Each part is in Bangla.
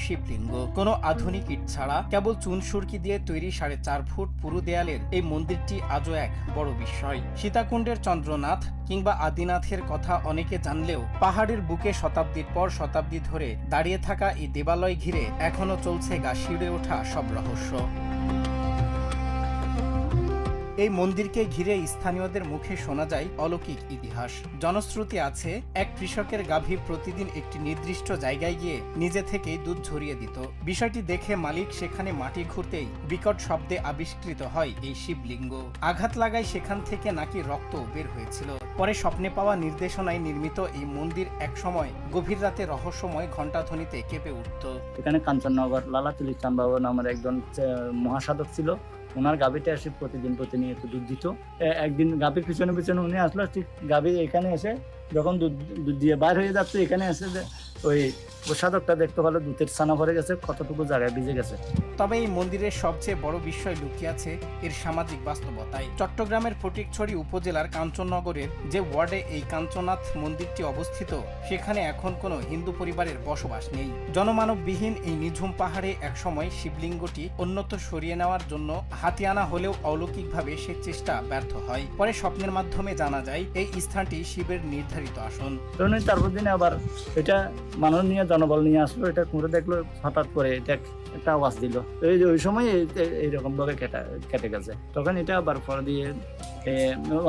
শিবলিঙ্গ। কোনো আধুনিক ইট ছাড়া কেবল চুনসুরকি দিয়ে তৈরি 4.5 ফুট পুরু দেয়ালের এই মন্দিরটি আজও এক বড় বিস্ময়। সীতাকুণ্ডের চন্দ্রনাথ কিংবা আদিনাথের কথা অনেকে জানলেও পাহাড়ের বুকে শতাব্দীর পর শতাব্দী ধরে দাঁড়িয়ে থাকা এই দেবালয় ঘিরে এখনো চলছে গা শিউরে ওঠা সব রহস্য। এই মন্দিরকে ঘিরে স্থানীয়দের মুখে শোনা যায় অলৌকিক ইতিহাস। জনশ্রুতি আছে, এক কৃষকের গাভী প্রতিদিন একটি নির্দিষ্ট জায়গায় গিয়ে নিজে থেকেই দুধ ঝরিয়ে দিত। বিষয়টি দেখে মালিক সেখানে মাটি খুঁড়তেই বিকট শব্দে আবিষ্কৃত হয় এই শিবলিঙ্গ। আঘাত লাগায় সেখান থেকে নাকি রক্ত বের হয়েছিল। পরে স্বপ্নে পাওয়া নির্দেশনায় নির্মিত এই মন্দির একসময় গভীর রাতে রহস্যময় ঘণ্টাধ্বনিতে কেঁপে উঠত। এখানে কাঞ্চননগর লালাতুলি চাঁদ বাবু নামের একজন মহাসাধক ছিল। ওনার গাভীটা এসে প্রতিনিয়ত দুধ দিত। একদিন গাভীর পিছনে উনি আসলো, ঠিক গাভী এখানে এসে যখন দুধ দিয়ে বাইর হয়ে যাচ্ছে, এখানে এসে ওই সাধকটা দেখতে পেলো দুধের ছানা ভরে গেছে, কতটুকু জায়গায় ভিজে গেছে। তবে এই মন্দিরের সবচেয়ে বড় বিষয় লুকিয়ে আছে এর সামাজিক বাস্তবতায়। চট্টগ্রামের ফটিকছড়ি উপজেলার কাঞ্চননগরের যে ওয়ার্ডে এই কাঞ্চনাথ মন্দিরটি অবস্থিত, সেখানে এখন কোনো হিন্দু পরিবারের বসবাস নেই। জনমানববিহীন এই নিঝুম পাহাড়ে একসময় শিবলিঙ্গটি অন্যত্র সরিয়ে নেওয়ার জন্য হাতে আনা হলেও অলৌকিকভাবে সে চেষ্টা ব্যর্থ হয়। পরে স্বপ্নের মাধ্যমে জানা যায় এই স্থানটি শিবের নির্ধারিত আসন। তারপর দিনে আবার এটা মানুষ নিয়ে জনবল নিয়ে আসলো, এটা করে দেখলো, হঠাৎ করে এটা একটা আওয়াজ দিল। ওই সময় এইরকম ভাবে কেটে গেছে। তখন এটা আবার পরে দিয়ে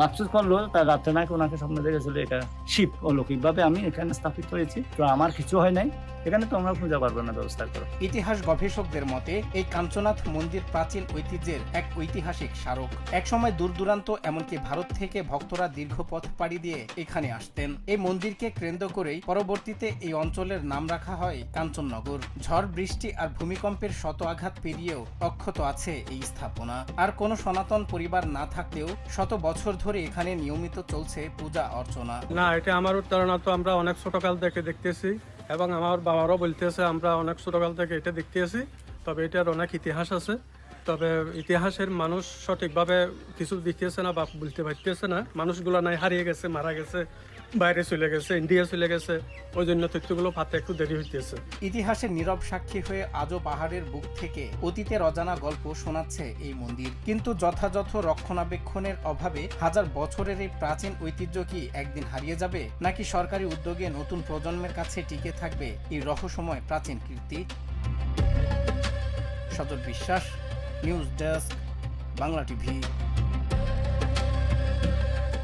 আফসোস করলো, তার রাত্রে নাকি ওনাকে স্বপ্ন দেখেছিল এটা শিব অলৌকিক ভাবে আমি এখানে স্থাপিত হয়েছি, তো আমার কিছু হয় নাই, এখানে তোমরা পূজা পারবে না, ব্যবস্থা করো। ইতিহাস গবেষকদের মতে এই কাঞ্চনাথ মন্দির প্রাচীন ঐতিহ্যের এক ঐতিহাসিক স্মারক। একসময় দূর দূরান্ত এমনকি ভারত থেকে ভক্তরা দীর্ঘ পথ পাড়ি দিয়ে এখানে আসতেন। এই মন্দিরকে কেন্দ্র করেই পরবর্তীতে এই অঞ্চলের নাম রাখা হয় কাঞ্চননগর। ঝড়, বৃষ্টি আর ভূমিকম্পের শত আঘাত পেরিয়েও অক্ষত আছে এই স্থাপনা। আর কোনো সনাতন পরিবার না থাকলেও শত বছর ধরে এখানে নিয়মিত চলছে পূজা অর্চনা। না, এটা আমার ধারণা, তো আমরা অনেক ছোটকাল থেকে দেখতেছি এবং আমার বাবারও বলতেছে আমরা অনেক ছোটকাল থেকে এটা দেখতেছি। তবে এটার অনেক ইতিহাস আছে, তবে ইতিহাসের মানুষ সঠিকভাবে কিছু দিতেছে না বা বলতে পারতেছে না। মানুষগুলো নাই হারিয়ে গেছে, মারা গেছে, বাইরে চলে গেছে, ইন্ডিয়া চলে গেছে, ওই জন্য তথ্যগুলো পাতে একটু দেরি হইতেছে। ইতিহাসের নীরব সাক্ষী হয়ে আজও পাহাড়ের বুক থেকে অতীতের অজানা গল্প শোনাচ্ছে এই মন্দির। কিন্তু যথাযথ রক্ষণাবেক্ষণের অভাবে হাজার বছরের এই প্রাচীন ঐতিহ্য কি একদিন হারিয়ে যাবে, নাকি সরকারি উদ্যোগে নতুন প্রজন্মের কাছে টিকে থাকবে এই রহস্যময় প্রাচীন কীর্তি? সজল বিশ্বাস, নিউজ ডেস্ক, বাংলা টিভি।